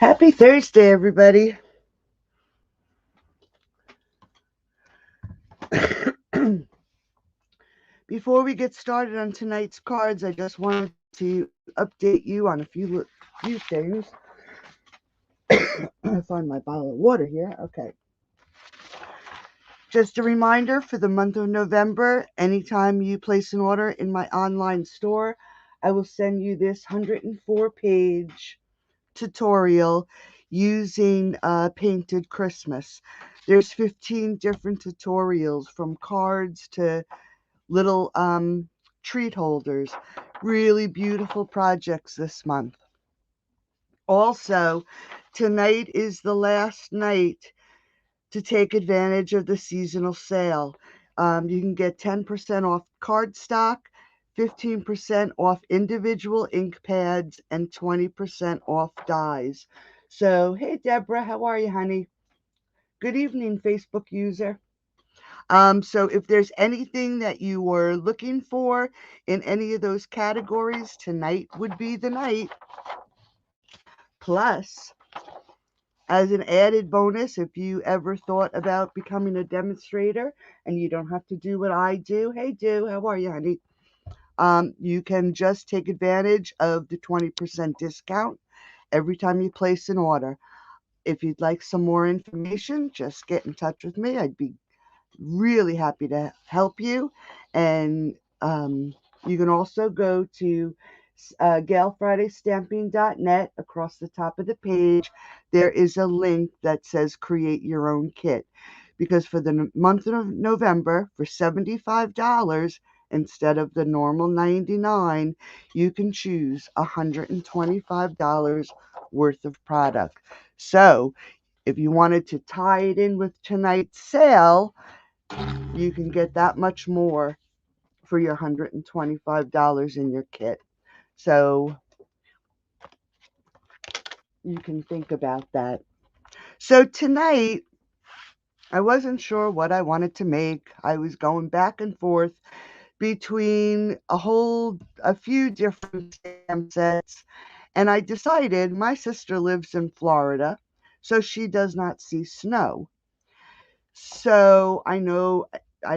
Happy Thursday, everybody. Before we get started on tonight's cards, I just wanted to update you on a few things. I find my bottle of water here. Okay. Just a reminder for the month of November, anytime you place an order in my online store, I will send you this 104-page tutorial using Painted Christmas. There's 15 different tutorials from cards to little treat holders. Really beautiful projects this month. Also, tonight is the last night to take advantage of the seasonal sale. You can get 10% off cardstock, 15% off individual ink pads, and 20% off dies. So, hey Deborah, how are you, honey? Good evening, Facebook user. So if there's anything that you were looking for in any of those categories, tonight would be the night. Plus, as an added bonus, if you ever thought about becoming a demonstrator and you don't have to do what I do, hey, how are you, honey? You can just take advantage of the 20% discount every time you place an order. If you'd like some more information, just get in touch with me. I'd be really happy to help you. And you can also go to GalFridayStamping.net. Across the top of the page, there is a link that says create your own kit. Because for the month of November, for $75, instead of the normal $99, you can choose $125 worth of product. So if you wanted to tie it in with tonight's sale, you can get that much more for your $125 in your kit. So you can think about that. So tonight, I wasn't sure what I wanted to make. I was going back and forth between a few different stamp sets, and I decided my sister lives in Florida, so she does not see snow. So I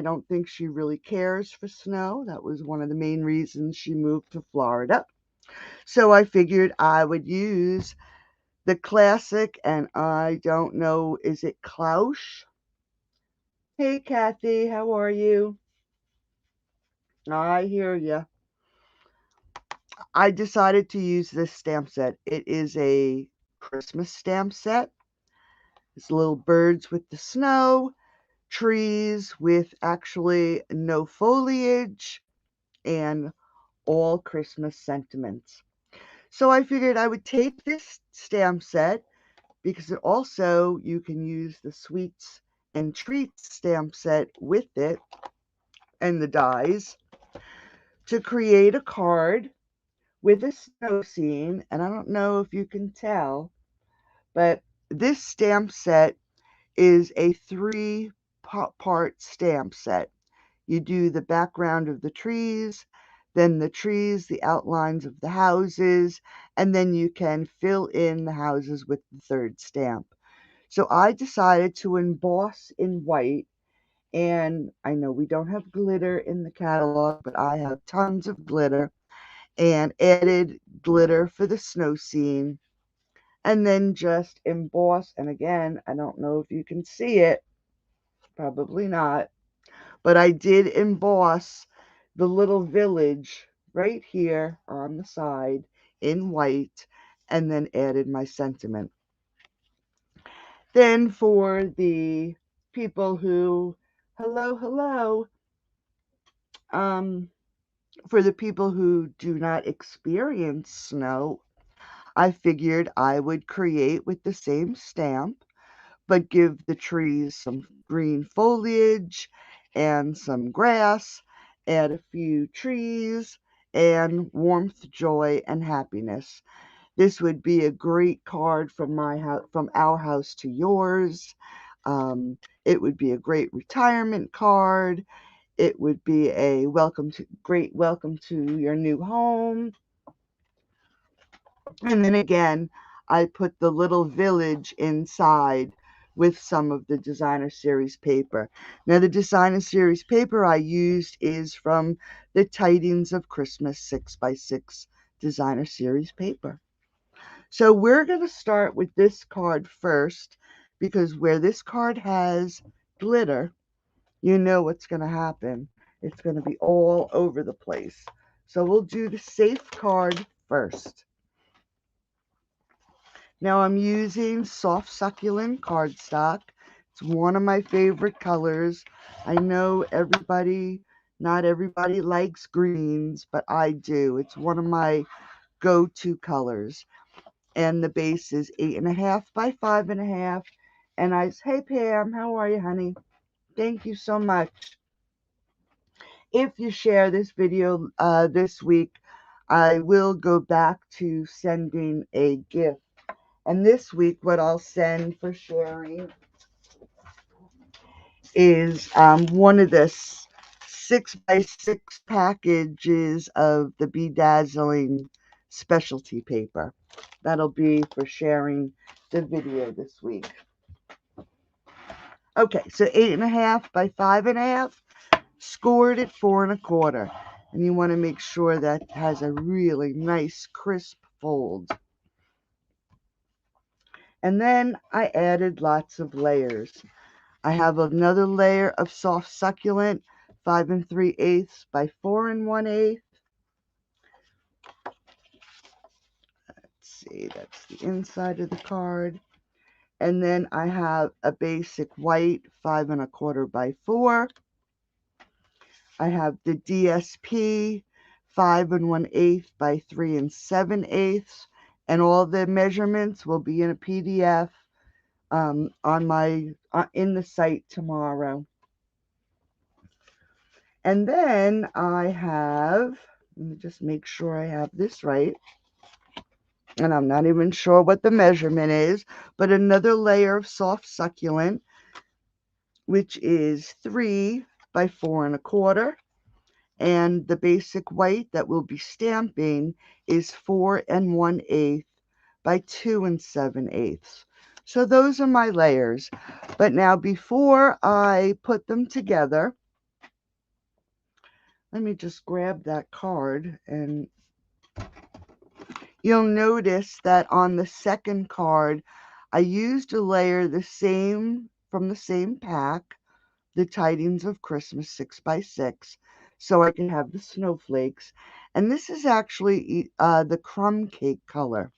don't think she really cares for snow. That was one of the main reasons she moved to Florida. So I figured I would use the classic, and I don't know, is it Cloche? Hey, Kathy, how are you? I hear you. I decided to use this stamp set. It is a Christmas stamp set. It's little birds with the snow, trees with actually no foliage, and all Christmas sentiments. So I figured I would take this stamp set because it also you can use the sweets and treats stamp set with it and the dies to create a card with a snow scene. And I don't know if you can tell, but this stamp set is a three-part stamp set. You do the background of the trees, then the trees, the outlines of the houses, and then you can fill in the houses with the third stamp. So I decided to emboss in white, and I know we don't have glitter in the catalog, but I have tons of glitter and added glitter for the snow scene, and then just emboss. And again, I don't know if you can see it, probably not, but I did emboss the little village right here on the side in white and then added my sentiment. Then people who, hello, um, for the people who do not experience snow, I figured I would create with the same stamp, but give the trees some green foliage and some grass, add a few trees, and warmth, joy, and happiness. This would be a great card from our house to yours. It would be a great retirement card. It would be a great welcome to your new home. And then again, I put the little village inside with some of the designer series paper. Now the designer series paper I used is from the Tidings of Christmas 6x6 designer series paper. So we're going to start with this card first, because where this card has glitter, you know what's going to happen. It's going to be all over the place. So we'll do the safe card first. Now I'm using soft succulent cardstock. It's one of my favorite colors. I know not everybody likes greens, but I do. It's one of my go-to colors. And the base is 8.5 by 5.5. And hey Pam, how are you, honey? Thank you so much. If you share this video this week, I will go back to sending a gift. And this week, what I'll send for sharing is one of the 6x6 packages of the Bedazzling specialty paper. That'll be for sharing the video this week. Okay, so 8.5 by 5.5, scored at 4.25. And you want to make sure that has a really nice crisp fold. And then I added lots of layers. I have another layer of soft succulent, 5 3/8 by 4 1/8. Let's see, that's the inside of the card. And then I have a basic white, 5 1/4 by 4. I have the DSP, 5 1/8 by 3 7/8. And all the measurements will be in a PDF on in the site tomorrow. And then I have, let me just make sure I have this right, and I'm not even sure what the measurement is, but another layer of soft succulent, which is 3 by 4 1/4, and the basic white that we'll be stamping is 4 1/8 by 2 7/8. So those are my layers. But now before I put them together, let me just grab that card, and you'll notice that on the second card, I used a layer from the same pack, the Tidings of Christmas 6x6, so I can have the snowflakes. And this is actually the crumb cake color.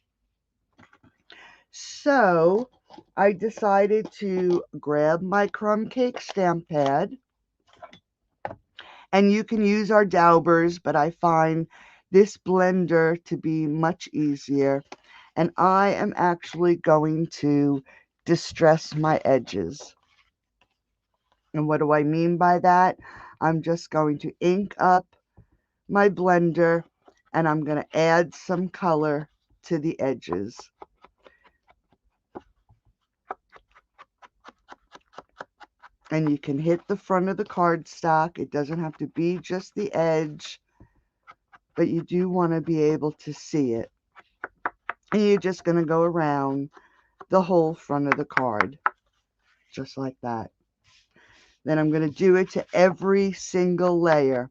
So I decided to grab my crumb cake stamp pad. And you can use our daubers, but I find this blender to be much easier. And I am actually going to distress my edges. And what do I mean by that? I'm just going to ink up my blender, and I'm going to add some color to the edges. And you can hit the front of the cardstock. It doesn't have to be just the edge, but you do want to be able to see it. And you're just going to go around the whole front of the card, just like that. Then I'm going to do it to every single layer.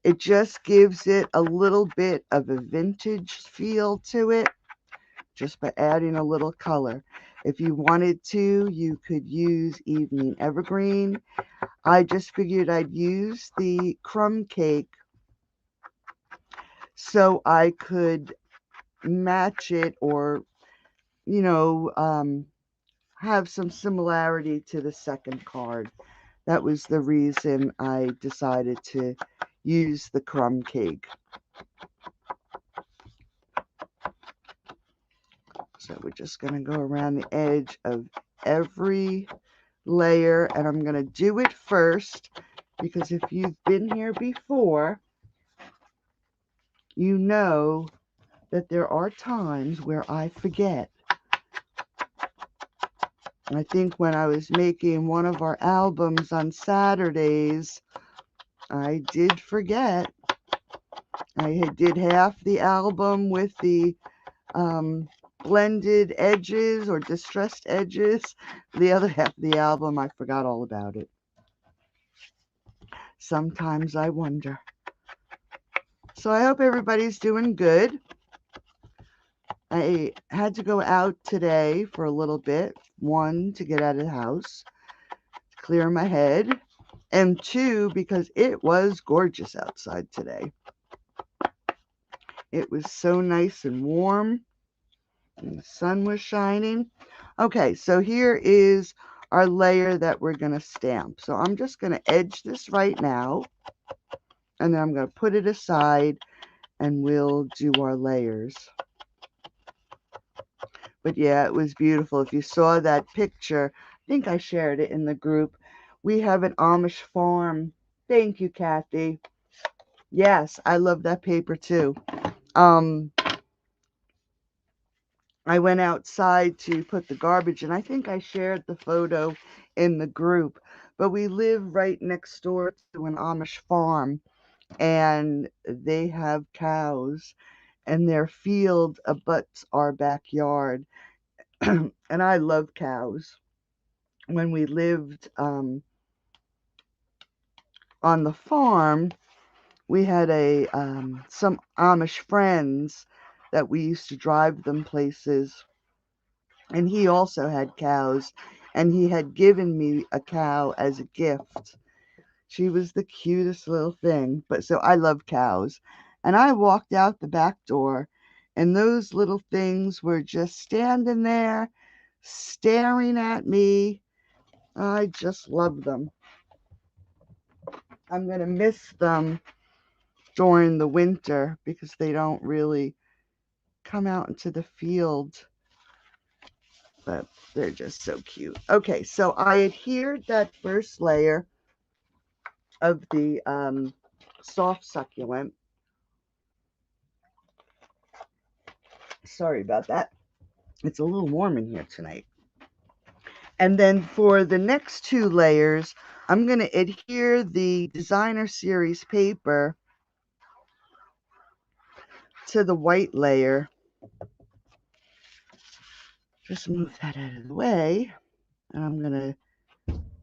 It just gives it a little bit of a vintage feel to it, just by adding a little color. If you wanted to, you could use Evening Evergreen. I just figured I'd use the crumb cake so I could match it, or, you know, have some similarity to the second card. That was the reason I decided to use the crumb cake. So we're just going to go around the edge of every layer, and I'm going to do it first because if you've been here before, you know that there are times where I forget. I think when I was making one of our albums on Saturdays, I did forget. I did half the album with the blended edges or distressed edges. The other half of the album, I forgot all about it. Sometimes I wonder. So I hope everybody's doing good. I had to go out today for a little bit. One, to get out of the house, clear my head, and two, because it was gorgeous outside today. It was so nice and warm, and the sun was shining. Okay, so here is our layer that we're going to stamp. So I'm just going to edge this right now, and then I'm going to put it aside, and we'll do our layers. But yeah, it was beautiful. If you saw that picture, I think I shared it in the group. We have an Amish farm. Thank you, Kathy. Yes, I love that paper too. I went outside to put the garbage, and I think I shared the photo in the group. But we live right next door to an Amish farm, and they have cows, and their field abuts our backyard. And I love cows. When we lived on the farm, we had some Amish friends that we used to drive them places, and he also had cows, and he had given me a cow as a gift. She was the cutest little thing. But so I love cows. And I walked out the back door, and those little things were just standing there staring at me. I just love them. I'm going to miss them during the winter because they don't really come out into the field. But they're just so cute. Okay, so I adhered that first layer of the soft succulent. Sorry about that. It's a little warm in here tonight. And then for the next two layers, I'm going to adhere the Designer Series paper to the white layer. Just move that out of the way. And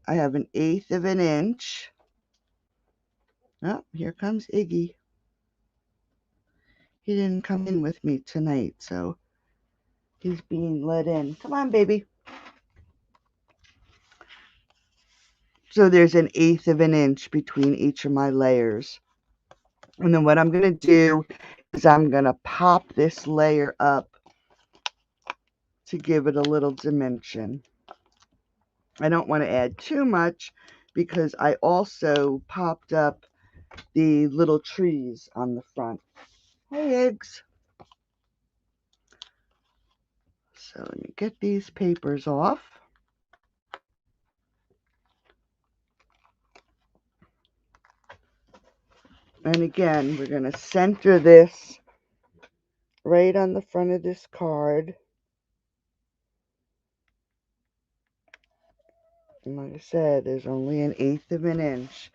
I have 1/8 of an inch. Oh, here comes Iggy. He didn't come in with me tonight, so he's being let in. Come on, baby. So there's 1/8 of an inch between each of my layers. And then what I'm going to do is I'm going to pop this layer up to give it a little dimension. I don't want to add too much because I also popped up the little trees on the front. Hey, eggs. So let me get these papers off. And again, we're going to center this right on the front of this card. And like I said, there's only 1/8 of an inch.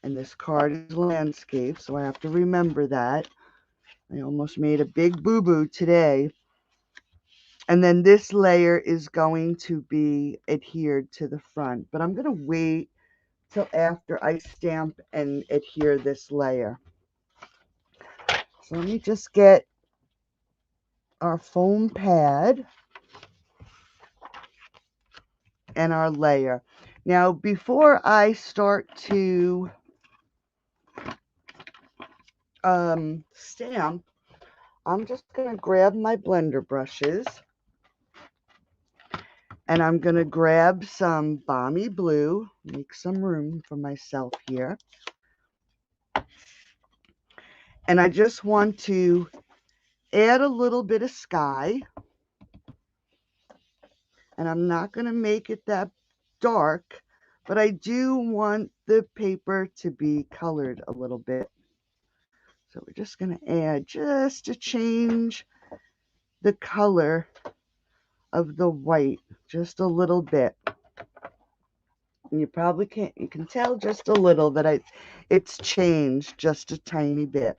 And this card is landscape, so I have to remember that. I almost made a big boo-boo today. And then this layer is going to be adhered to the front. But I'm going to wait till after I stamp and adhere this layer. So let me just get our foam pad and our layer. Now, before I start to stamp, I'm just going to grab my blender brushes, and I'm going to grab some Balmy Blue, make some room for myself here. And I just want to add a little bit of sky, and I'm not going to make it that dark, but I do want the paper to be colored a little bit. So we're just going to add just to change the color of the white just a little bit. And you probably you can tell just a little that it's changed just a tiny bit.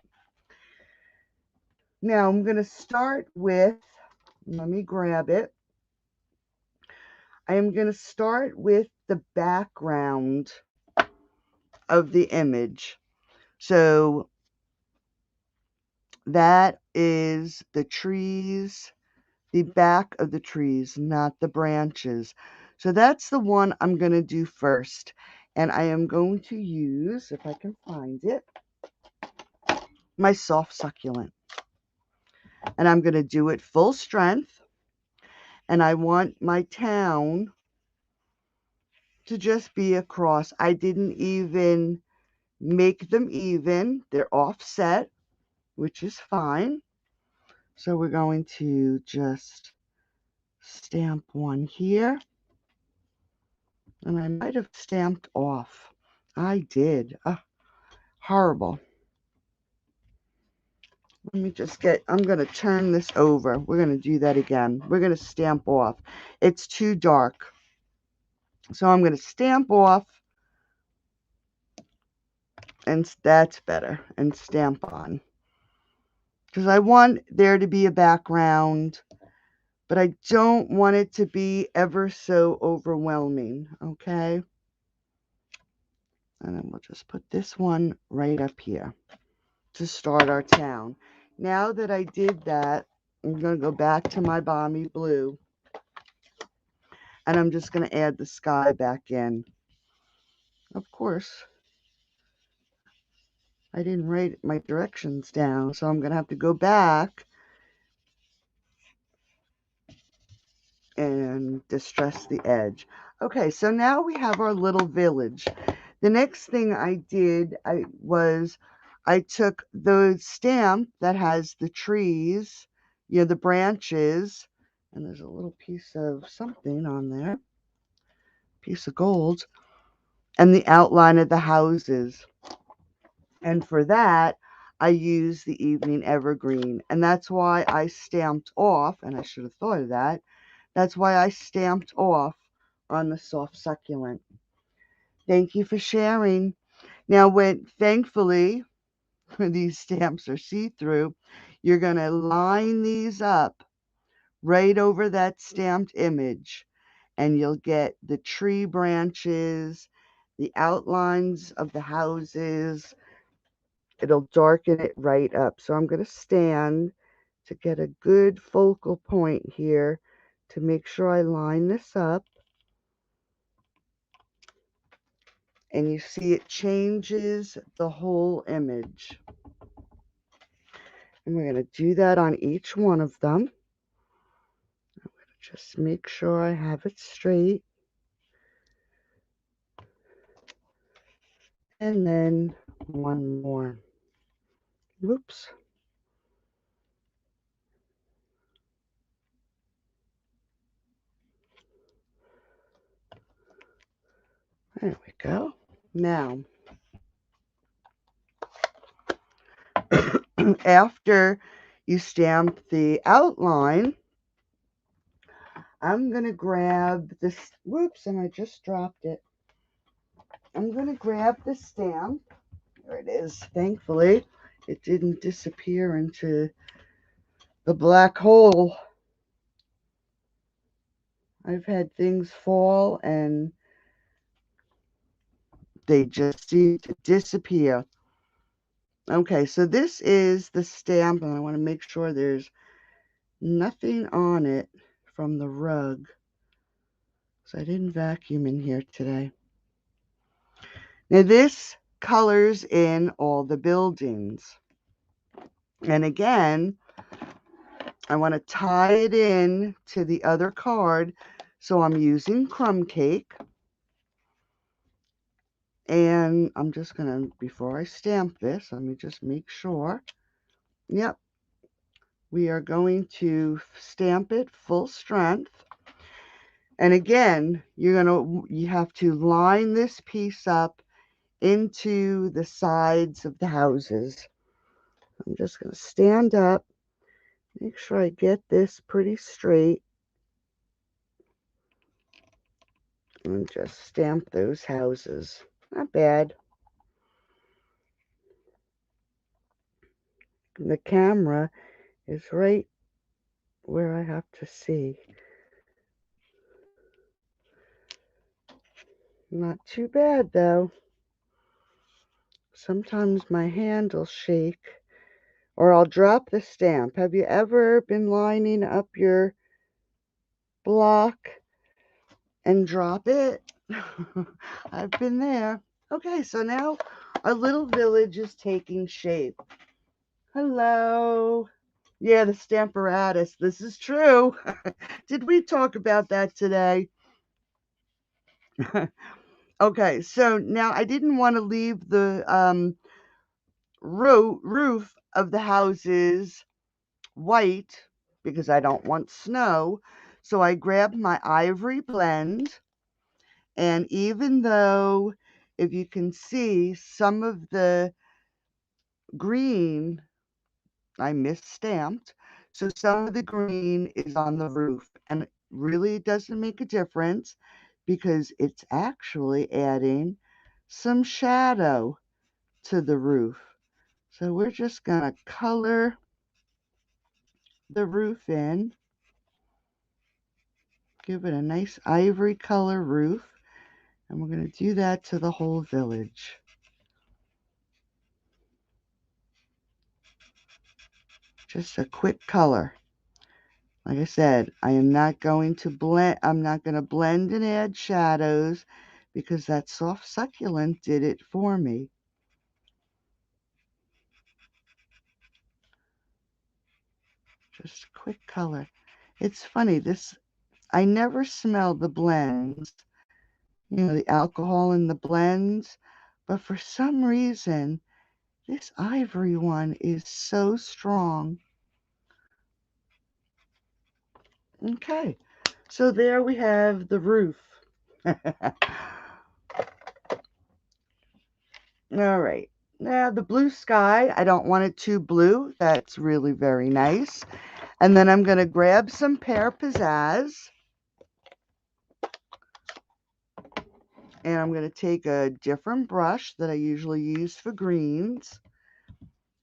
Now I'm going to start with Let me grab it. I am going to start with the background of the image. So that is the trees, the back of the trees, not the branches. So that's the one I'm going to do first. And I am going to use, if I can find it, my soft succulent. And I'm going to do it full strength. And I want my town to just be across. I didn't even make them even. They're offset, which is fine. So we're going to just stamp one here. And I might have stamped off. I did. Horrible. Let me just I'm going to turn this over. We're going to do that again. We're going to stamp off. It's too dark. So I'm going to stamp off, and that's better, and stamp on. Because I want there to be a background, but I don't want it to be ever so overwhelming, okay? And then we'll just put this one right up here to start our town. Now that I did that, I'm going to go back to my balmy blue, and I'm just going to add the sky back in. Of course, I didn't write my directions down, so I'm going to have to go back and distress the edge. Okay, so now we have our little village. The next thing I did was I took the stamp that has the trees, the branches, and there's a little piece of something on there, piece of gold, and the outline of the houses. And for that, I used the evening evergreen, and that's why I stamped off, and I should have thought of that. That's why I stamped off on the soft succulent. Thank you for sharing. Now, thankfully, these stamps are see-through, you're going to line these up right over that stamped image, and you'll get the tree branches, the outlines of the houses. It'll darken it right up. So I'm going to stand to get a good focal point here to make sure I line this up. And you see it changes the whole image. And we're going to do that on each one of them. I'm going to just make sure I have it straight. And then one more. Whoops. There we go. Now, after you stamp the outline, I'm going to grab this. Whoops, and I just dropped it. I'm going to grab the stamp. There it is. Thankfully, it didn't disappear into the black hole. I've had things fall and they just seem to disappear. Okay, so this is the stamp, and I want to make sure there's nothing on it from the rug. So I didn't vacuum in here today. Now this colors in all the buildings. And again, I want to tie it in to the other card. So I'm using crumb cake. And I'm just going to, before I stamp this, let me just make sure. Yep. We are going to stamp it full strength. And again, you have to line this piece up into the sides of the houses. I'm just going to stand up, make sure I get this pretty straight, and just stamp those houses. Not bad. The camera is right where I have to see. Not too bad though. Sometimes my hand will shake or I'll drop the stamp. Have you ever been lining up your block and drop it? I've been there. Okay, so now our little village is taking shape. Hello. Yeah, the stamparatus. This is true. Did we talk about that today? Okay, so now I didn't want to leave the roof of the houses white because I don't want snow. So I grabbed my ivory blend, and even though, if you can see, some of the green I misstamped, so some of the green is on the roof, and it really doesn't make a difference because it's actually adding some shadow to the roof. So we're just going to color the roof in, give it a nice ivory color roof, and we're going to do that to the whole village. Just a quick color. Like I said, I am not going to blend, I'm not going to blend and add shadows because that soft succulent did it for me. Just a quick color. It's funny, this, I never smell the blends, the alcohol in the blends, but for some reason, this ivory one is so strong. Okay, so there we have the roof. All right. Now the blue sky, I don't want it too blue. That's really very nice. And then I'm going to grab some pear pizzazz. And I'm going to take a different brush that I usually use for greens.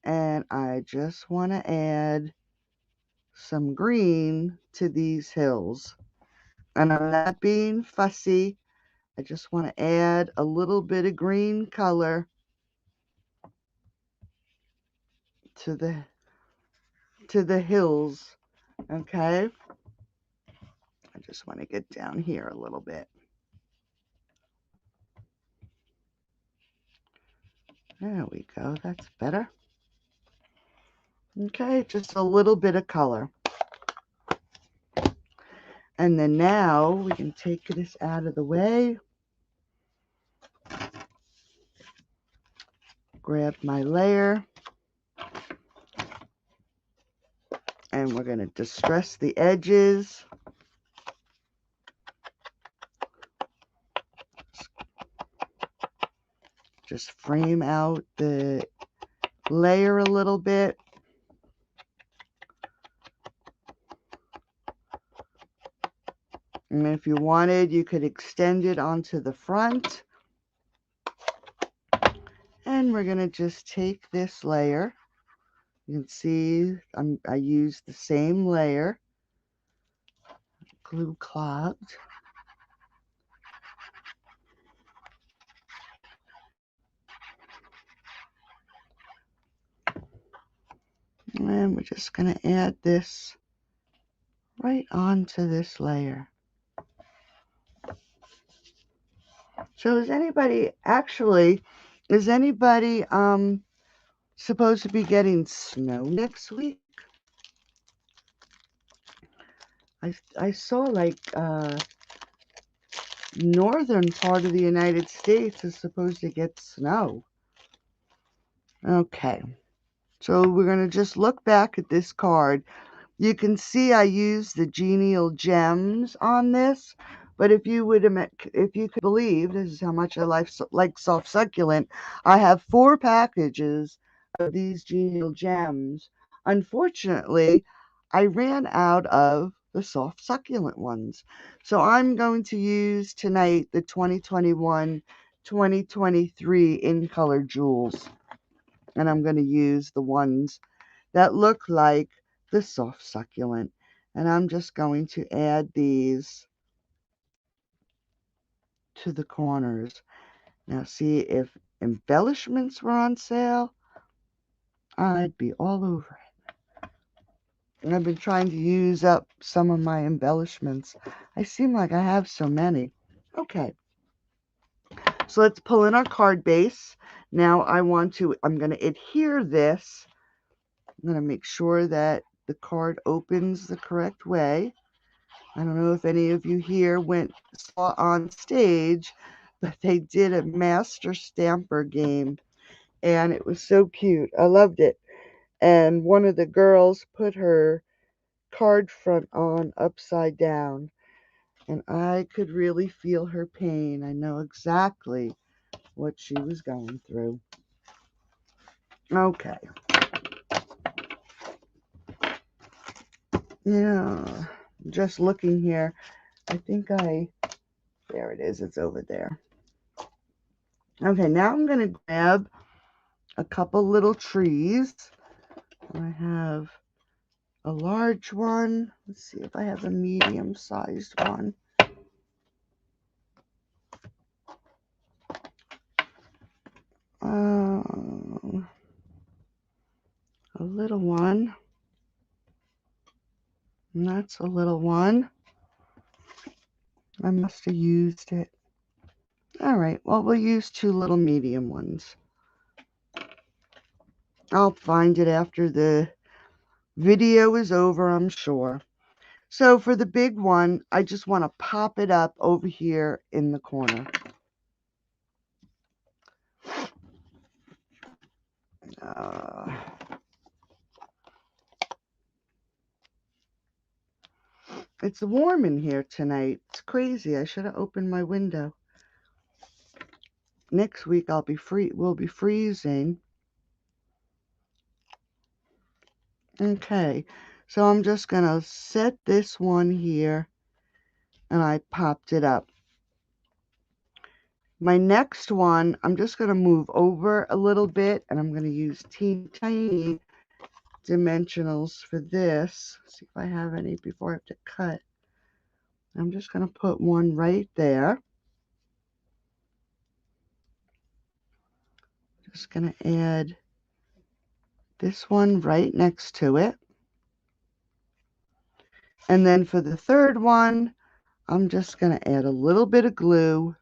And I just want to add some green to these hills. And I'm not being fussy. I just want to add a little bit of green color to the hills. Okay? I just want to get down here a little bit. There we go. That's better. Okay, just a little bit of color. And then now we can take this out of the way. Grab my layer. And we're going to distress the edges. Just frame out the layer a little bit. And if you wanted, you could extend it onto the front. And we're going to just take this layer. You can see I used the same layer, glue clogged. And we're just going to add this right onto this layer. So is anybody supposed to be getting snow next week? I saw like northern part of the United States is supposed to get snow. Okay. So we're going to just look back at this card. You can see I used the genial gems on this, but if you could believe, this is how much I like soft succulent. I have 4 packages of these genial gems. Unfortunately, I ran out of the soft succulent ones. So I'm going to use tonight the 2021-2023 in color jewels. And I'm going to use the ones that look like the soft succulent. And I'm just going to add these to the corners. Now see, if embellishments were on sale, I'd be all over it. And I've been trying to use up some of my embellishments. I seem like I have so many. Okay, so let's pull in our card base. Now I'm going to adhere this. I'm going to make sure that the card opens the correct way. I don't know if any of you here saw on stage, but they did a master stamper game, and it was so cute. I loved it. And one of the girls put her card front on upside down, and I could really feel her pain. I know exactly what she was going through. Okay. Yeah, just looking here, I think there it is, it's over there. Okay, now I'm going to grab a couple little trees. I have a large one. Let's see if I have a medium-sized one. A little one. And that's a little one. I must have used it. All right, well, we'll use two little medium ones. I'll find it after the video is over, I'm sure. So for the big one, I just want to pop it up over here in the corner. It's warm in here tonight. It's crazy. I should have opened my window. Next week we'll be freezing. Okay, so I'm just gonna set this one here, and I popped it up. My next one, I'm just gonna move over a little bit, and I'm gonna use tiny dimensionals for this. See if I have any before I have to cut. I'm just gonna put one right there. Just gonna add this one right next to it. And then for the third one, I'm just going to add a little bit of glue,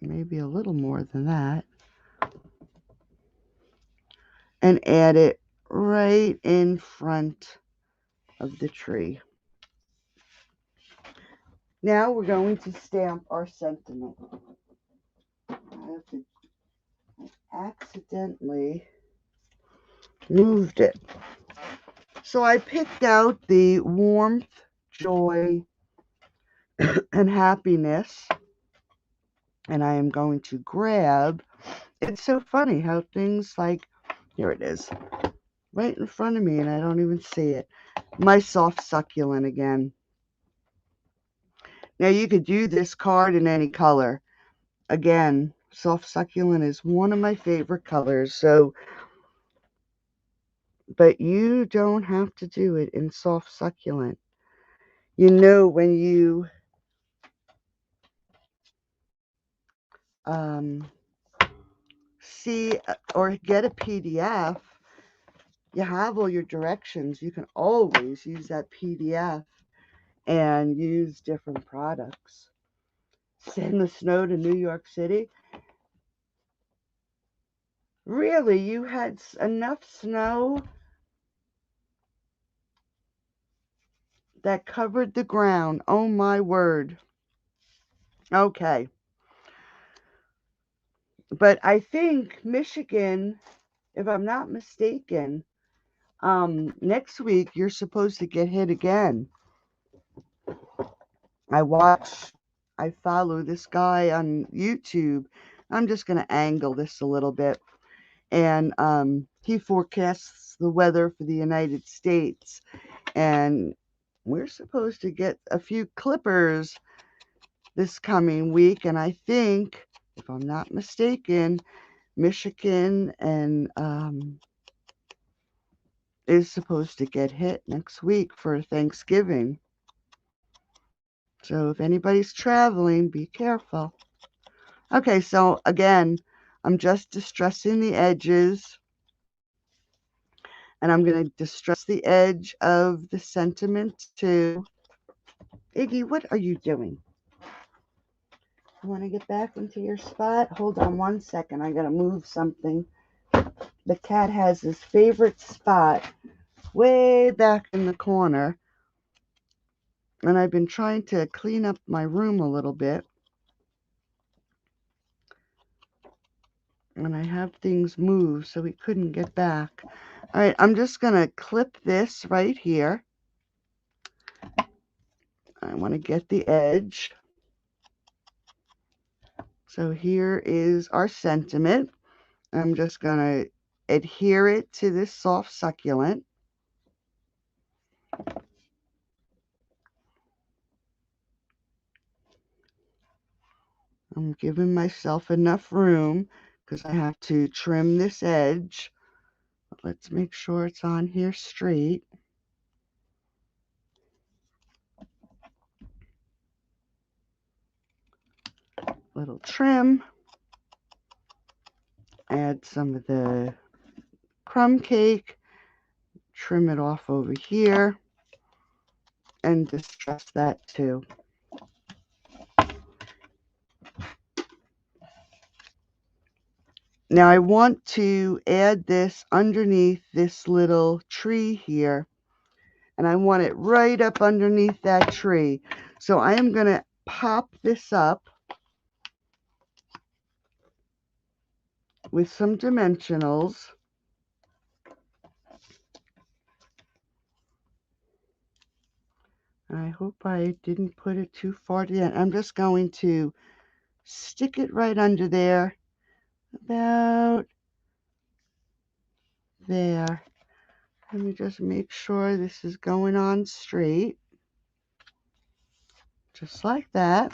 maybe a little more than that, and add it right in front of the tree. Now we're going to stamp our sentiment. I accidentally moved it. So I picked out the warmth, joy, and happiness, and I am going to grab, it's so funny how things like, here it is, right in front of me, and I don't even see it. My soft succulent again. Now you could do this card in any color. Again, soft succulent is one of my favorite colors, so, but you don't have to do it in soft succulent. You know, when you see or get a PDF, you have all your directions. You can always use that PDF and use different products. Send the snow to New York City. Really, you had enough snow that covered the ground. Oh my word. Okay. But I think Michigan, if I'm not mistaken, next week you're supposed to get hit again. I follow this guy on YouTube. I'm just going to angle this a little bit. And he forecasts the weather for the United States. And we're supposed to get a few clippers this coming week. And I think, if I'm not mistaken, Michigan and is supposed to get hit next week for Thanksgiving. So if anybody's traveling, be careful. Okay, so again, I'm just distressing the edges. And I'm going to distress the edge of the sentiment too. Iggy, what are you doing? You want to get back into your spot? Hold on one second. I got to move something. The cat has his favorite spot way back in the corner. And I've been trying to clean up my room a little bit. And I have things moved so he couldn't get back. All right, I'm just going to clip this right here. I want to get the edge. So here is our sentiment. I'm just going to adhere it to this soft succulent. I'm giving myself enough room because I have to trim this edge. Let's make sure it's on here straight. Little trim. Add some of the crumb cake. Trim it off over here. And distress that too. Now I want to add this underneath this little tree here. And I want it right up underneath that tree. So I am going to pop this up with some dimensionals. I hope I didn't put it too far down. I'm just going to stick it right under there, about there. Let me just make sure this is going on straight, just like that.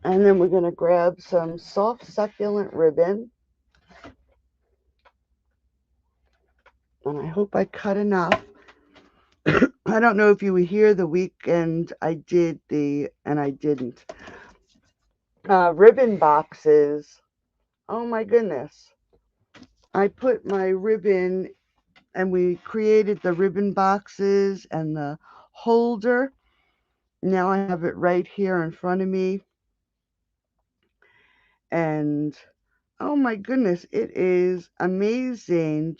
And then we're going to grab some soft succulent ribbon. And I hope I cut enough. I don't know if you were here the weekend I did and I didn't. Ribbon boxes. Oh my goodness. I put my ribbon, and we created the ribbon boxes and the holder. Now I have it right here in front of me. And oh my goodness, it is amazing.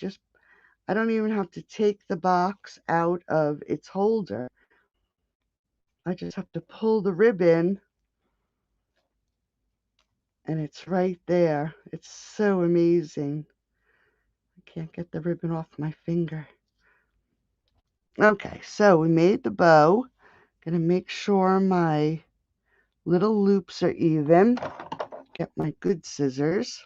I don't even have to take the box out of its holder. I just have to pull the ribbon and it's right there. It's so amazing. I can't get the ribbon off my finger. Okay, so we made the bow. Gonna make sure my little loops are even. Get my good scissors.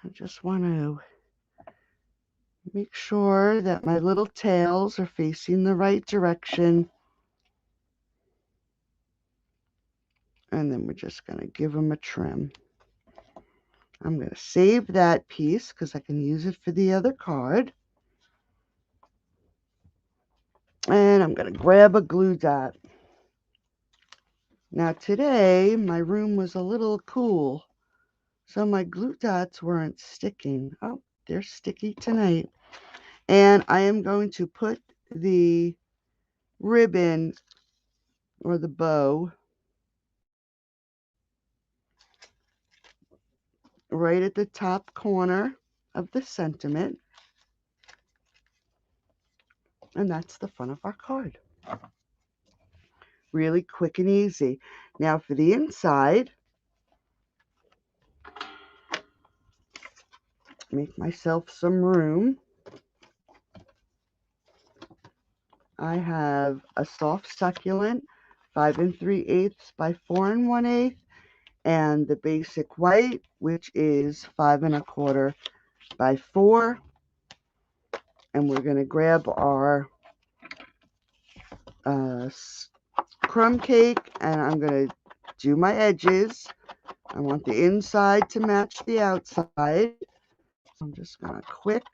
I just want to make sure that my little tails are facing the right direction. And then we're just going to give them a trim. I'm going to save that piece because I can use it for the other card. And I'm going to grab a glue dot. Now today, my room was a little cool, so my glue dots weren't sticking. Oh, they're sticky tonight. And I am going to put the ribbon or the bow right at the top corner of the sentiment. And that's the front of our card. Really quick and easy. Now for the inside, make myself some room. I have a soft succulent, 5 3/8 by 4 1/8, and the basic white, which is 5 1/4 by 4. And we're going to grab our crumb cake, and I'm going to do my edges. I want the inside to match the outside. I'm just going to quick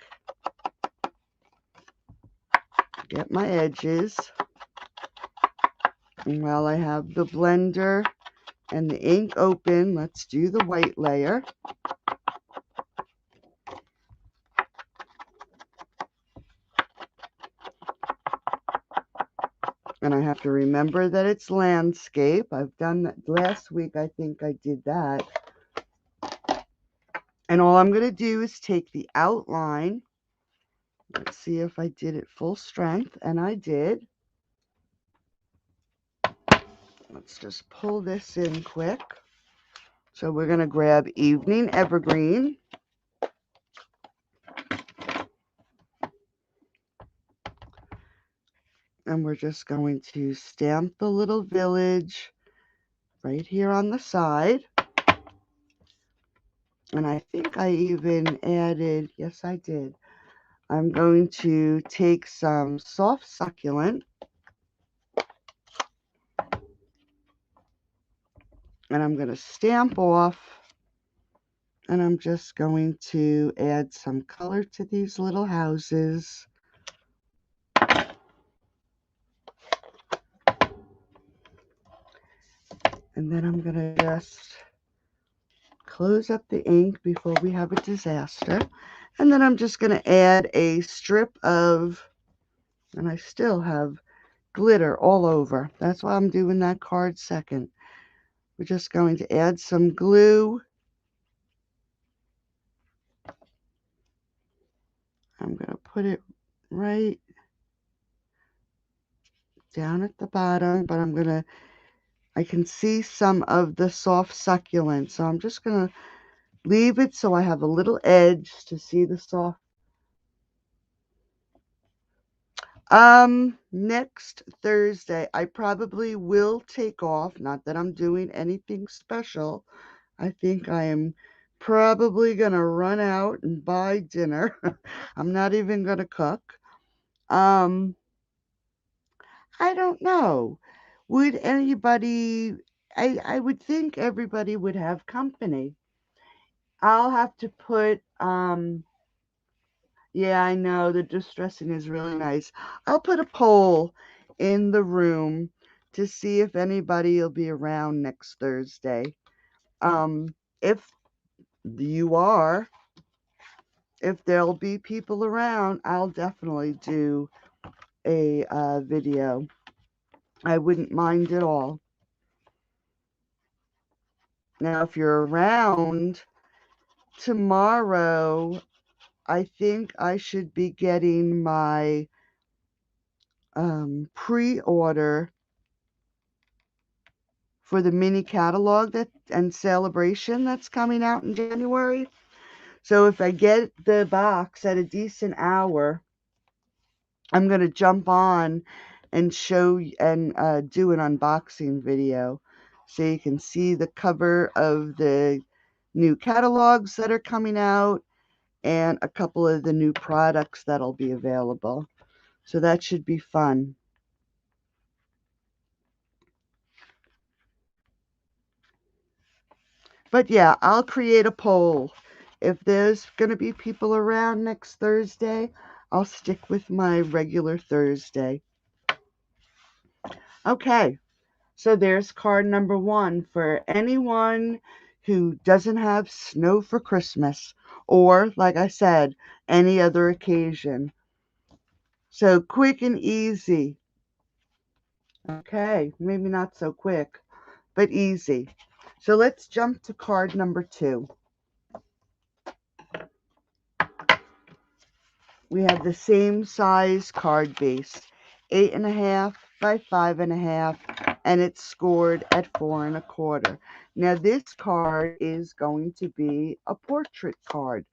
get my edges. And while I have the blender and the ink open, let's do the white layer. And I have to remember that it's landscape. I've done that last week. I think I did that. And all I'm going to do is take the outline. Let's see if I did it full strength. And I did. Let's just pull this in quick. So we're going to grab Evening Evergreen. And we're just going to stamp the little village right here on the side. And I think I even added, yes I did. I'm going to take some soft succulent. And I'm going to stamp off. And I'm just going to add some color to these little houses. And then I'm going to just close up the ink before we have a disaster. And then I'm just going to add a strip of, and I still have glitter all over. That's why I'm doing that card second. We're just going to add some glue. I'm going to put it right down at the bottom, but I can see some of the soft succulent, so I'm just going to leave it so I have a little edge to see the soft. Next Thursday, I probably will take off. Not that I'm doing anything special. I think I am probably going to run out and buy dinner. I'm not even going to cook. I don't know. Would anybody, I would think everybody would have company. I'll have to put, yeah, I know the distressing is really nice. I'll put a poll in the room to see if anybody will be around next Thursday. If you are, if there'll be people around, I'll definitely do a video. I wouldn't mind at all. Now, if you're around tomorrow, I think I should be getting my pre-order for the mini catalog and celebration that's coming out in January. So if I get the box at a decent hour, I'm going to jump on and show and do an unboxing video so you can see the cover of the new catalogs that are coming out and a couple of the new products that'll be available. So that should be fun. But yeah, I'll create a poll. If there's going to be people around next Thursday, I'll stick with my regular Thursday. Okay, so there's card number 1 for anyone who doesn't have snow for Christmas or, like I said, any other occasion. So quick and easy. Okay, maybe not so quick, but easy. So let's jump to card number 2. We have the same size card base, 8.5 by 5.5, and it's scored at 4 1/4. Now this card is going to be a portrait card.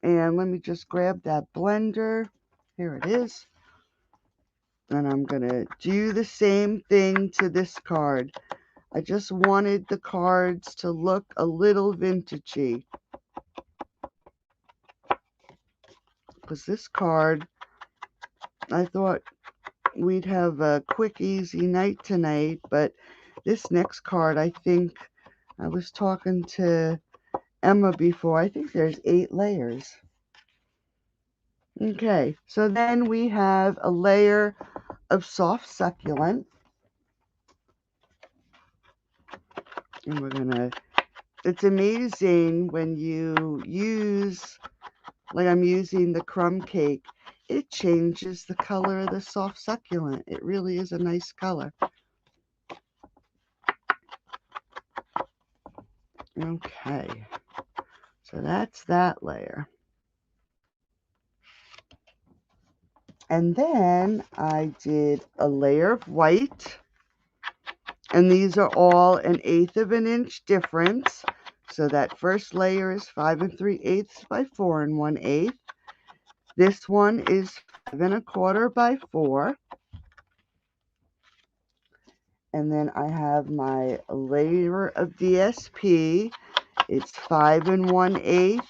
And let me just grab that blender. Here it is. And I'm going to do the same thing to this card. I just wanted the cards to look a little vintagey. Because this card, I thought we'd have a quick, easy night tonight. But this next card, I think I was talking to Emma before. I think there's 8 layers. Okay, so then we have a layer of soft succulent. And we're gonna, it's amazing when you use, like I'm using the crumb cake, it changes the color of the soft succulent. It really is a nice color. Okay, so that's that layer. And then I did a layer of white, and these are all 1/8 of an inch difference. So that first layer is 5 3/8 by 4 1/8. This one is 5 1/4 by 4. And then I have my layer of DSP. It's 5 1/8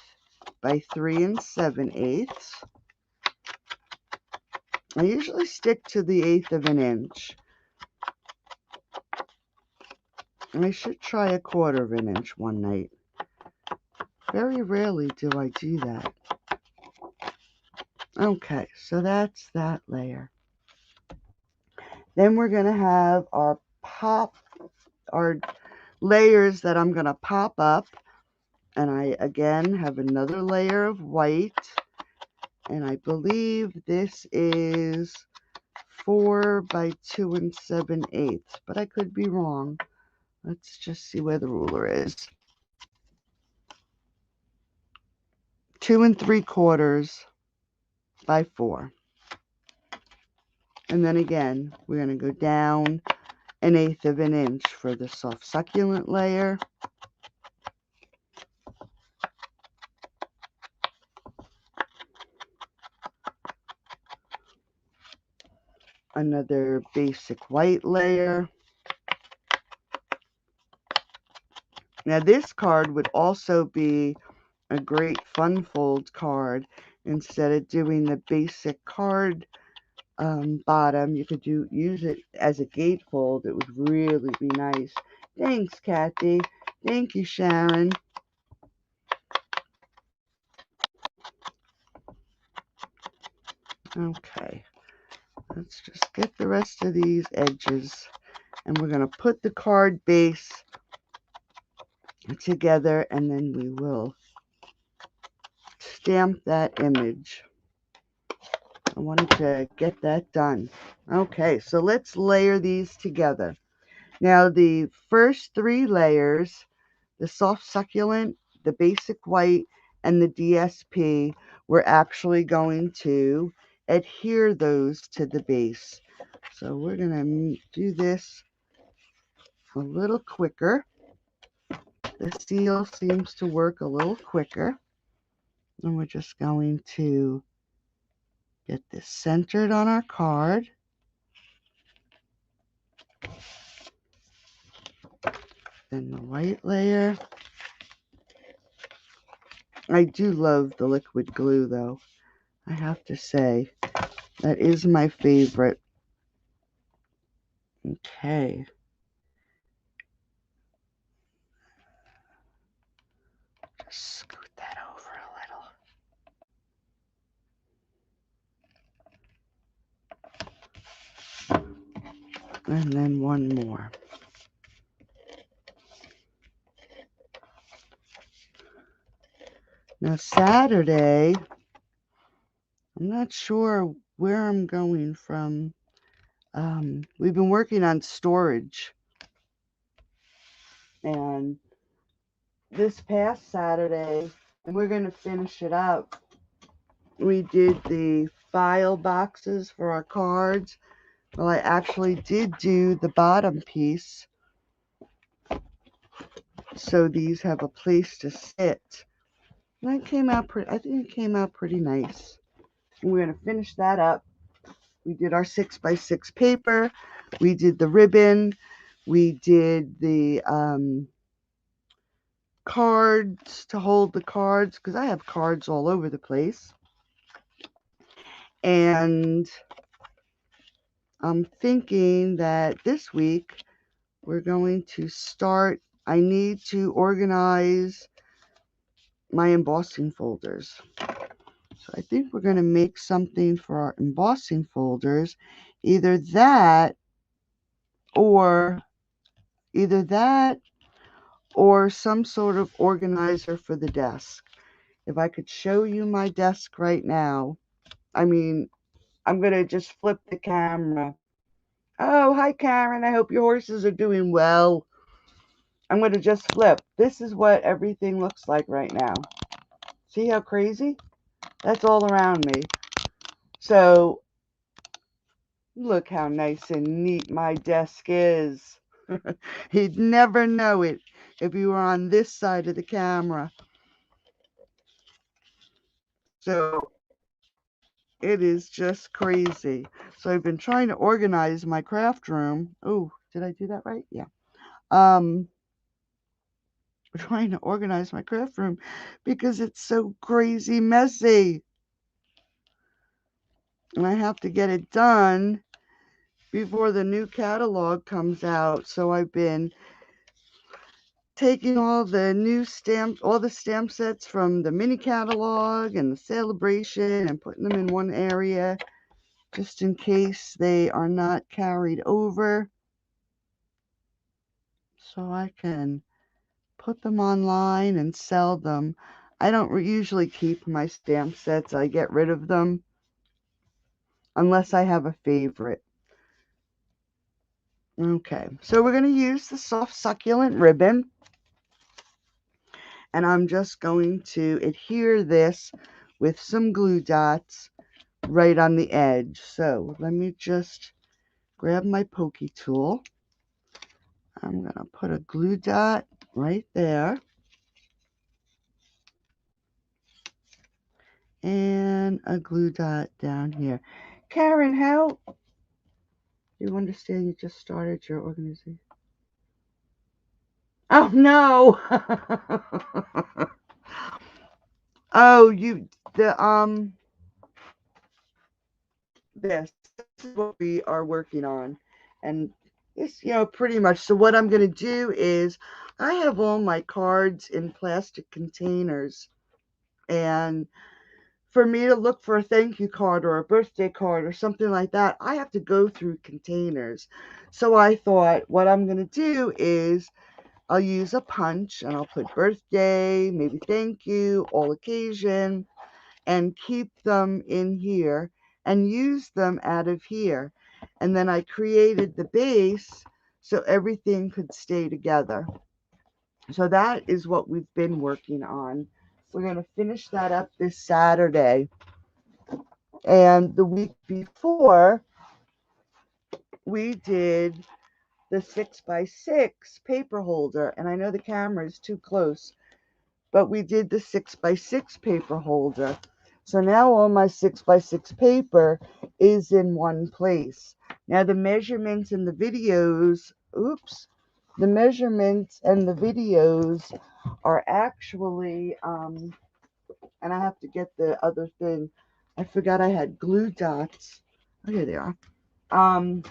by 3 7/8. I usually stick to the 1/8 of an inch. I should try 1/4 of an inch one night. Very rarely do I do that. Okay, so that's that layer. Then we're going to have our layers that I'm going to pop up. And I again have another layer of white. And I believe this is 4 by 2 7/8. But I could be wrong. Let's just see where the ruler is. 2 3/4 by 4. And then again, we're going to go down 1/8 of an inch for the soft succulent layer. Another basic white layer. Now this card would also be a great fun fold card. Instead of doing the basic card bottom, you could use it as a gatefold. It would really be nice. Thanks, Kathy. Thank you, Sharon. Okay, let's just get the rest of these edges, and we're going to put the card base together, and then we will stamp that image. I wanted to get that done. Okay, so let's layer these together. Now the first 3 layers, the soft succulent, the basic white, and the DSP, we're actually going to adhere those to the base. So we're going to do this a little quicker. The seal seems to work a little quicker. And we're just going to get this centered on our card. Then the white layer. I do love the liquid glue though. I have to say, that is my favorite. Okay. Just scoot that over a little. And then one more. Now Saturday, I'm not sure where I'm going from. We've been working on storage. And this past Saturday, and we're going to finish it up, we did the file boxes for our cards. Well, I actually did do the bottom piece, so these have a place to sit. And that came out pretty, I think it came out pretty nice. And we're going to finish that up. We did our 6 by 6 paper. We did the ribbon. We did the cards to hold the cards, because I have cards all over the place. And I'm thinking that this week we're going to start. I need to organize my embossing folders. So I think we're going to make something for our embossing folders. Either that or either that or some sort of organizer for the desk. If I could show you my desk right now, I mean, I'm going to just flip the camera. Oh, hi, Karen. I hope your horses are doing well. I'm going to just flip. This is what everything looks like right now. See how crazy? That's all around me. So, look how nice and neat my desk is. You'd never know it if you were on this side of the camera. So, it is just crazy. So, I've been trying to organize my craft room. Oh, did I do that right? Yeah. Um, trying to organize my craft room because it's so crazy messy. And I have to get it done before the new catalog comes out. So I've been taking all the stamp sets from the mini catalog and the celebration and putting them in one area just in case they are not carried over. So I can put them online and sell them. I don't usually keep my stamp sets. I get rid of them unless I have a favorite. Okay, so we're going to use the soft succulent ribbon, and I'm just going to adhere this with some glue dots right on the edge. So let me just grab my pokey tool. I'm going to put a glue dot right there. And a glue dot down here. Karen, how do you understand you just started your organization? Oh no. Oh, this is what we are working on. And it's, pretty much. So what I'm going to do is I have all my cards in plastic containers. And for me to look for a thank you card or a birthday card or something like that, I have to go through containers. So I thought what I'm going to do is I'll use a punch and I'll put birthday, maybe thank you, all occasion, and keep them in here and use them out of here. And then I created the base so everything could stay together. So that is what we've been working on. We're going to finish that up this Saturday. And the week before, we did the 6x6 paper holder. And I know the camera is too close, but we did the 6x6 paper holder. So now all my 6x6 paper is in one place. Now the measurements and the videos, the measurements and the videos are actually, and I have to get the other thing. I forgot I had glue dots. Oh, here they are. Um,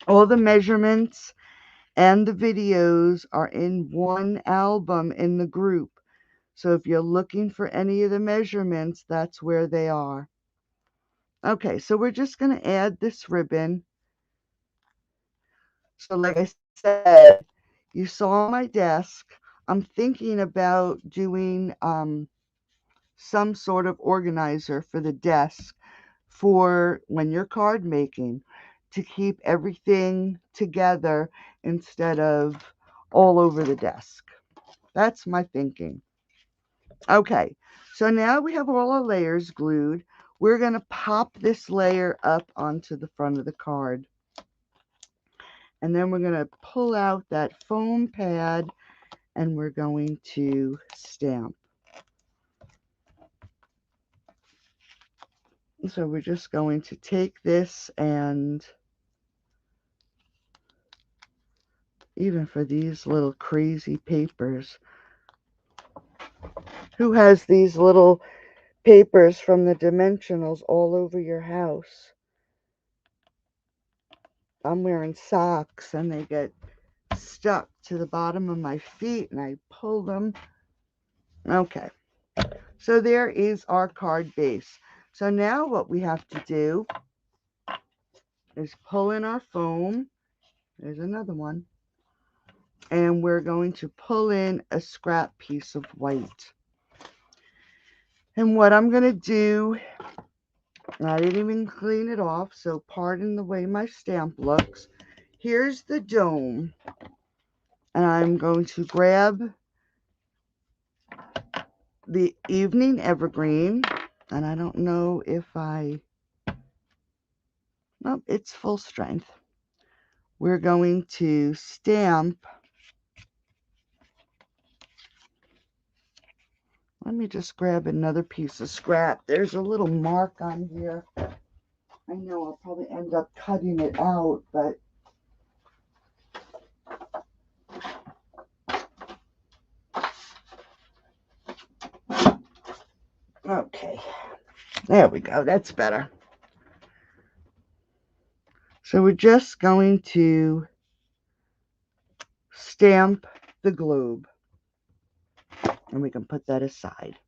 all the measurements and the videos are in one album in the group. So if you're looking for any of the measurements, that's where they are. Okay, so we're just going to add this ribbon. So like I said, you saw my desk. I'm thinking about doing some sort of organizer for the desk for when you're card making to keep everything together instead of all over the desk. That's my thinking. Okay, so now we have all our layers glued. We're going to pop this layer up onto the front of the card. And then we're going to pull out that foam pad and we're going to stamp. So we're just going to take this, and even for these little crazy papers, who has these little papers from the dimensionals all over your house? I'm wearing socks and they get stuck to the bottom of my feet and I pull them. Okay, so there is our card base. So now what we have to do is pull in our foam. There's another one. And we're going to pull in a scrap piece of white. And what I'm going to do, I didn't even clean it off, so pardon the way my stamp looks. Here's the dome. And I'm going to grab the evening evergreen. And I don't know if nope, it's full strength. We're going to stamp. Let me just grab another piece of scrap. There's a little mark on here. I know I'll probably end up cutting it out, but okay. There we go. That's better. So we're just going to stamp the globe. And we can put that aside.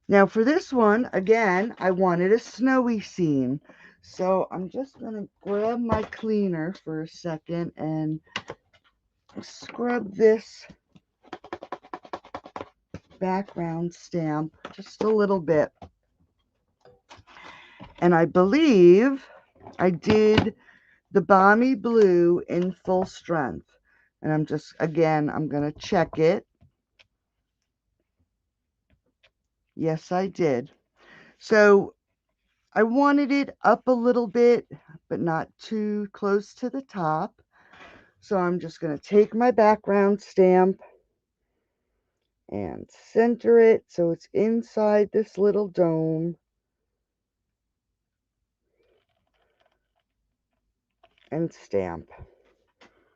Now for this one, again, I wanted a snowy scene. So I'm just going to grab my cleaner for a second and scrub this background stamp just a little bit. And I believe I did the Balmy Blue in full strength. And I'm just, again, I'm going to check it. Yes, I did. So I wanted it up a little bit, but not too close to the top. So I'm just going to take my background stamp and center it so it's inside this little dome. And stamp.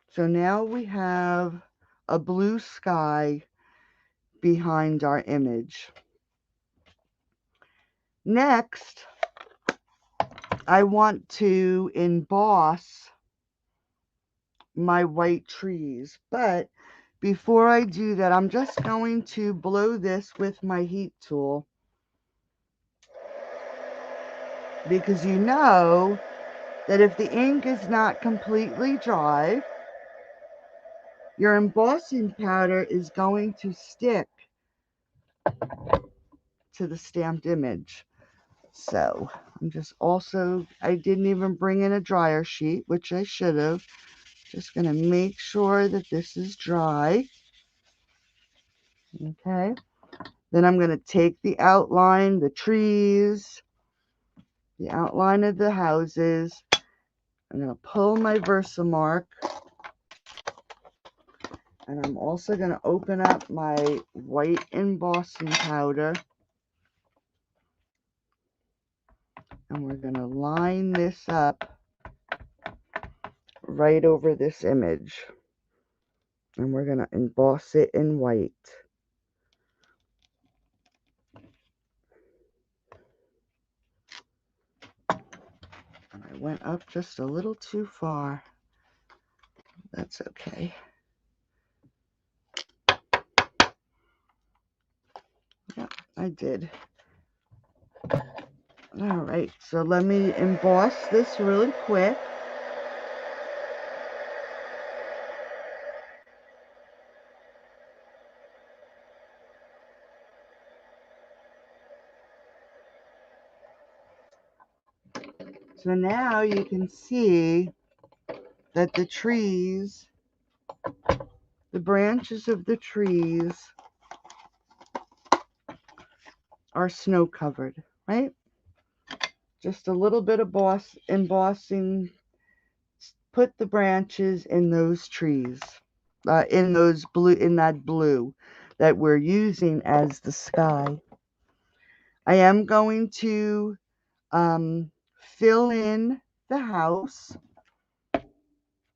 So now we have a blue sky behind our image. Next, I want to emboss my white trees, but before I do that, I'm just going to blow this with my heat tool, because you know that if the ink is not completely dry, your embossing powder is going to stick to the stamped image. So I'm just also, I didn't even bring in a dryer sheet, which I should have. Just going to make sure that this is dry. Okay. Then I'm going to take the outline, the trees, the outline of the houses. I'm going to pull my Versamark. And I'm also going to open up my white embossing powder. And we're going to line this up right over this image. And we're going to emboss it in white. I went up just a little too far. That's okay. Yeah, I did. All right, so let me emboss this really quick. So now you can see that the trees, the branches of the trees are snow covered, right? Just a little bit of embossing. Put the branches in those trees, in that blue that we're using as the sky. I am going to fill in the house.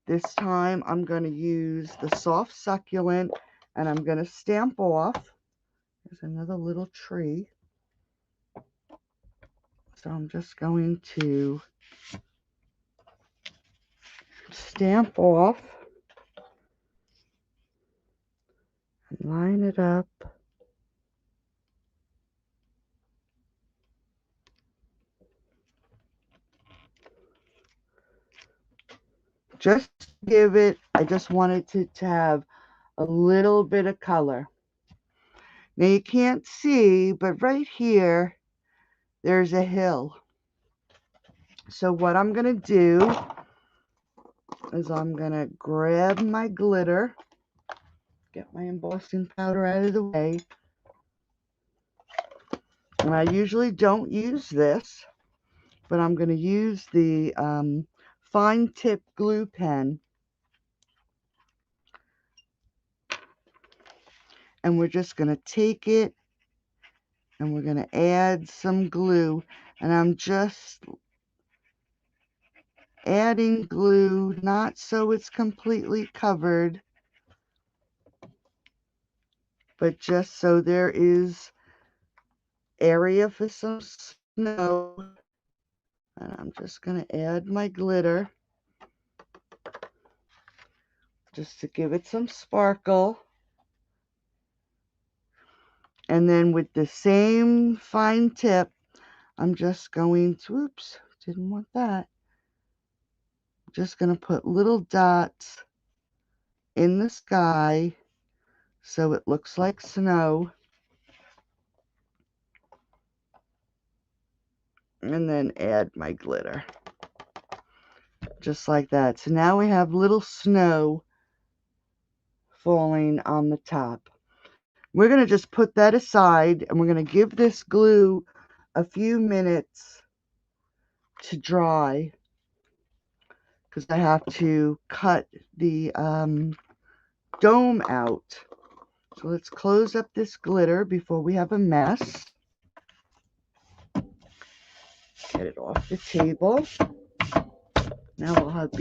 This time I'm going to use the soft succulent, and I'm going to stamp off. There's another little tree. So I'm just going to stamp off line it up. Just to give it, I just wanted it to have a little bit of color. Now you can't see, but right here, there's a hill. So what I'm going to do is I'm going to grab my glitter, get my embossing powder out of the way. And I usually don't use this, but I'm going to use the fine tip glue pen. And we're just going to take it and we're going to add some glue. And I'm just adding glue, not so it's completely covered, but just so there is area for some snow. And I'm just going to add my glitter just to give it some sparkle. And then with the same fine tip, I'm just going to, oops, didn't want that. Just going to put little dots in the sky so it looks like snow. And then add my glitter. Just like that. So now we have little snow falling on the top. We're going to just put that aside and we're going to give this glue a few minutes to dry because I have to cut the dome out. So let's close up this glitter before we have a mess. Get it off the table. Now we'll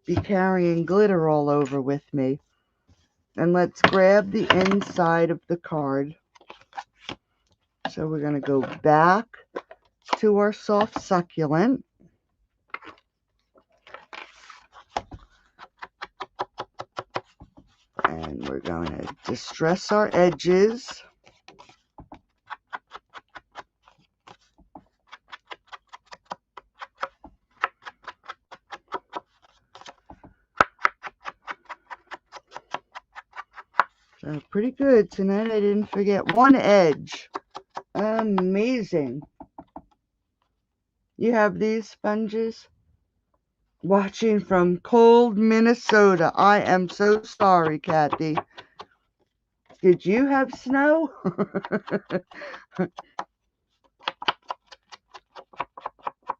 be carrying glitter all over with me. And let's grab the inside of the card. So we're going to go back to our soft succulent. And we're going to distress our edges. So pretty good. Tonight I didn't forget one edge. Amazing. You have these sponges? Watching from cold Minnesota. I am so sorry, Kathy. Did you have snow?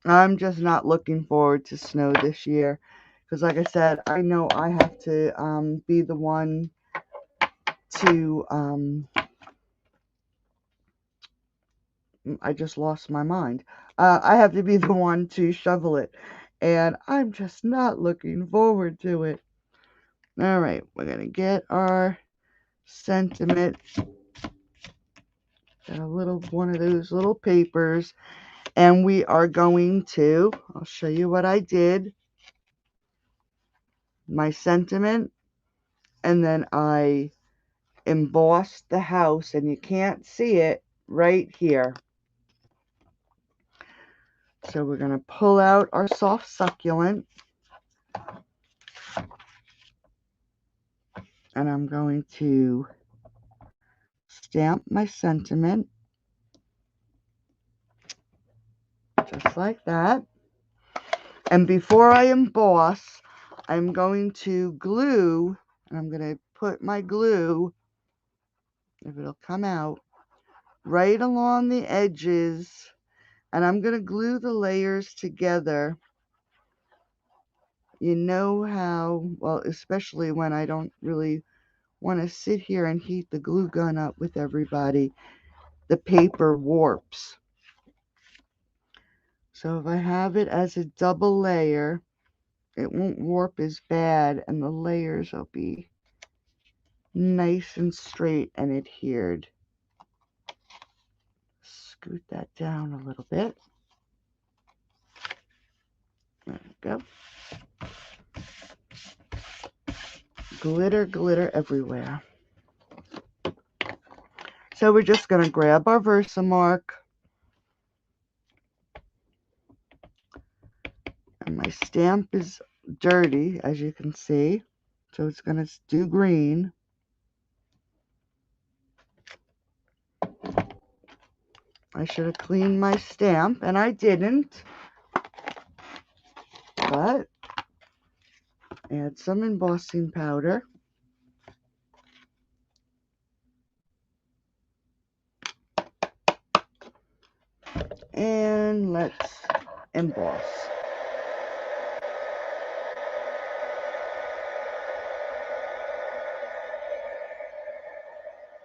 I'm just not looking forward to snow this year. Because like I said, I know I have to be the one to... I just lost my mind. I have to be the one to shovel it. And I'm just not looking forward to it. All right, we're going to get our sentiment. Got a little one of those little papers. And we are going to, I'll show you what I did. My sentiment. And then I embossed the house. And you can't see it right here. So we're going to pull out our soft succulent. And I'm going to stamp my sentiment. Just like that. And before I emboss, I'm going to glue. And I'm going to put my glue, if it'll come out, right along the edges. And I'm going to glue the layers together. You know how, well, especially when I don't really want to sit here and heat the glue gun up with everybody, the paper warps. So if I have it as a double layer, it won't warp as bad and the layers will be nice and straight and adhered. Scoot that down a little bit. There we go. Glitter, glitter everywhere. So we're just going to grab our Versamark. And my stamp is dirty, as you can see. So it's going to do green. I should have cleaned my stamp, and I didn't. But add some embossing powder. And let's emboss.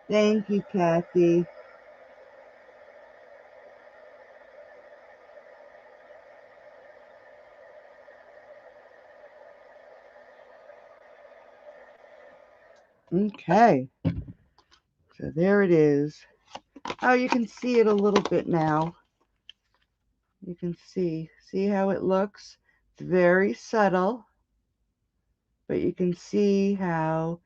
Thank you, Kathy. Okay, so there it is. Oh, you can see it a little bit now. You can see how it looks? It's very subtle, but you can see how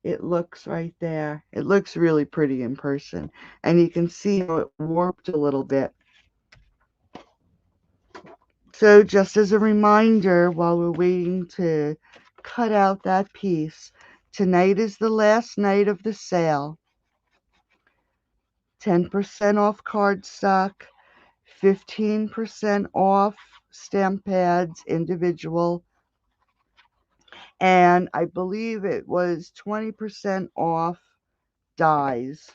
it looks right there. It looks really pretty in person, and you can see how it warped a little bit. So just as a reminder, while we're waiting to cut out that piece, tonight is the last night of the sale. 10% off cardstock, 15% off stamp pads, individual, and I believe it was 20% off dies,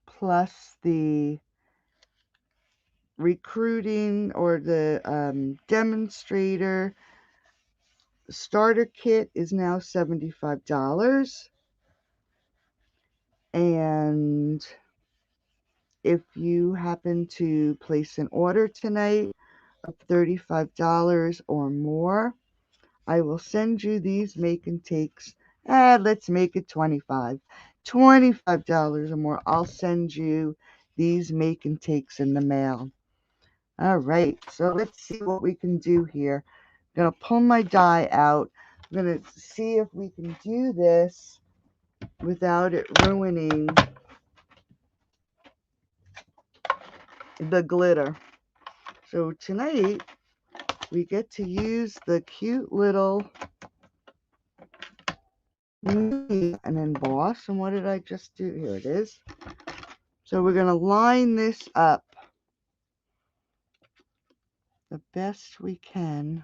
plus the recruiting or the demonstrator starter kit is now $75. And if you happen to place an order tonight of $35 or more, I will send you these make and takes. Let's make it $25. $25 or more. I'll send you these make and takes in the mail. All right, so let's see what we can do here. I'm going to pull my die out. I'm going to see if we can do this without it ruining the glitter. So tonight we get to use the cute little and emboss. And what did I just do? Here it is. So we're going to line this up the best we can.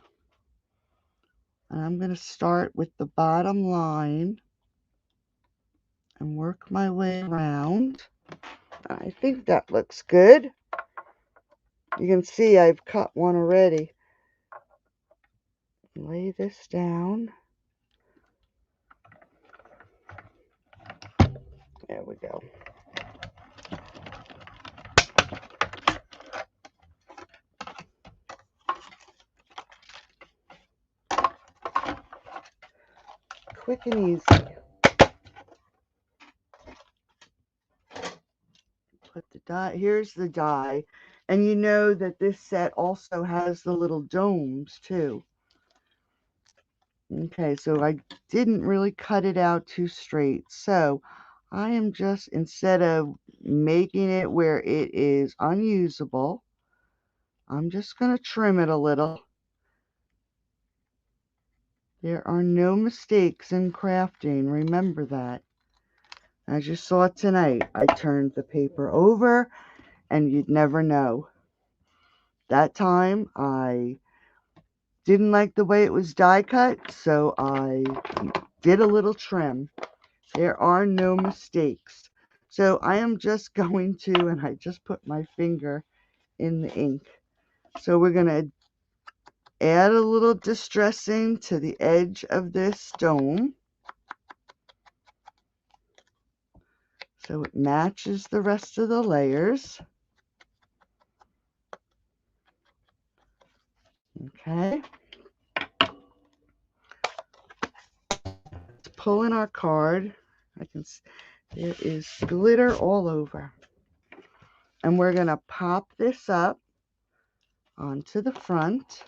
And I'm going to start with the bottom line and work my way around. I think that looks good. You can see I've cut one already. Lay this down. There we go. Quick and easy. Put the die. Here's the die. And you know that this set also has the little domes too. Okay, so I didn't really cut it out too straight. So I am just, instead of making it where it is unusable, I'm just going to trim it a little. There are no mistakes in crafting. Remember that. As you saw tonight, I turned the paper over and you'd never know. That time I didn't like the way it was die cut, so I did a little trim. There are no mistakes. So I am just going to, and I just put my finger in the ink. So we're going to add a little distressing to the edge of this dome, so it matches the rest of the layers. Okay. Let's pull in our card. I can see there is glitter all over. And we're going to pop this up onto the front.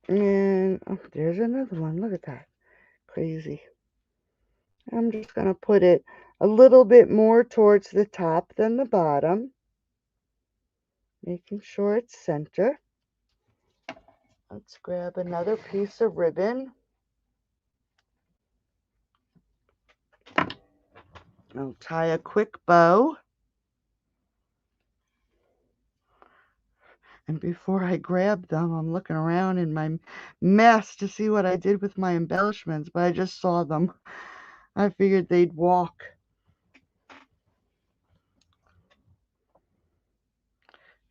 And oh, there's another one. Look at that. Crazy. I'm just going to put it a little bit more towards the top than the bottom, making sure it's center. Let's grab another piece of ribbon. I'll tie a quick bow. And before I grab them, I'm looking around in my mess to see what I did with my embellishments, but I just saw them. I figured they'd walk.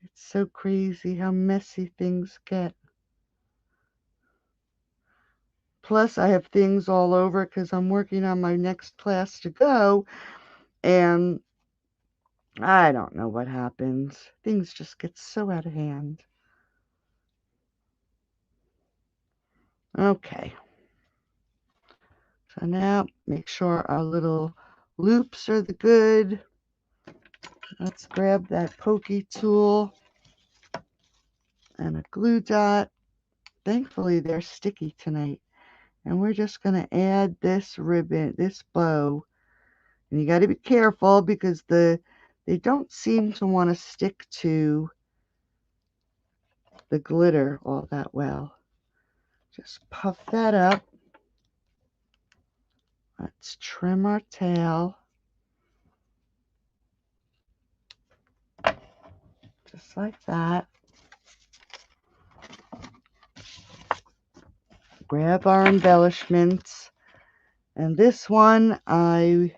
It's so crazy how messy things get. Plus, I have things all over because I'm working on my next class to go, and I don't know what happens. Things just get so out of hand. Okay. So now make sure our little loops are the good. Let's grab that pokey tool and a glue dot. Thankfully, they're sticky tonight. And we're just going to add this ribbon, this bow. And you got to be careful because they don't seem to want to stick to the glitter all that well. Just puff that up. Let's trim our tail. Just like that. Grab our embellishments. And this one, I'm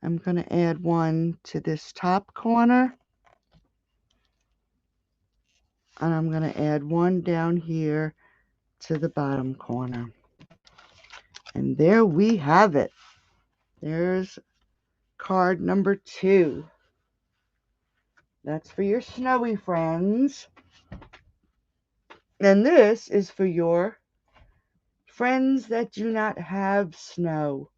going to add one to this top corner. And I'm going to add one down here to the bottom corner. And there we have it. There's card number 2. That's for your snowy friends. And this is for your friends that do not have snow.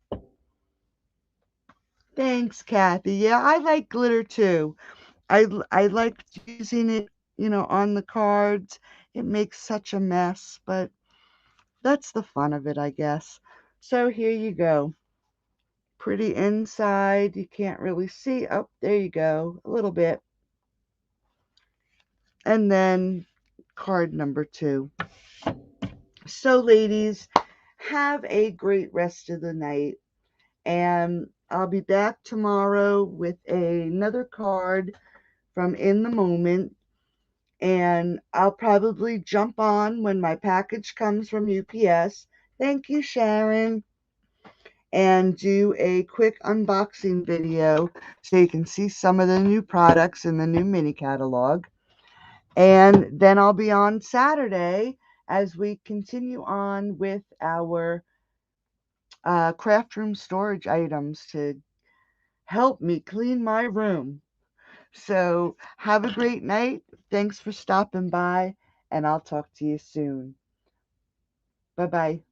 Thanks, Kathy. Yeah, I like glitter too. I like using it, on the cards. It makes such a mess, but that's the fun of it, I guess. So here you go. Pretty inside. You can't really see. Oh, there you go. A little bit. And then card number 2. So, ladies, have a great rest of the night. And I'll be back tomorrow with another card from In the Moment. And I'll probably jump on when my package comes from UPS. Thank you, Sharon. And do a quick unboxing video so you can see some of the new products in the new mini catalog. And then I'll be on Saturday as we continue on with our craft room storage items to help me clean my room. So have a great night. Thanks for stopping by, and I'll talk to you soon. Bye-bye.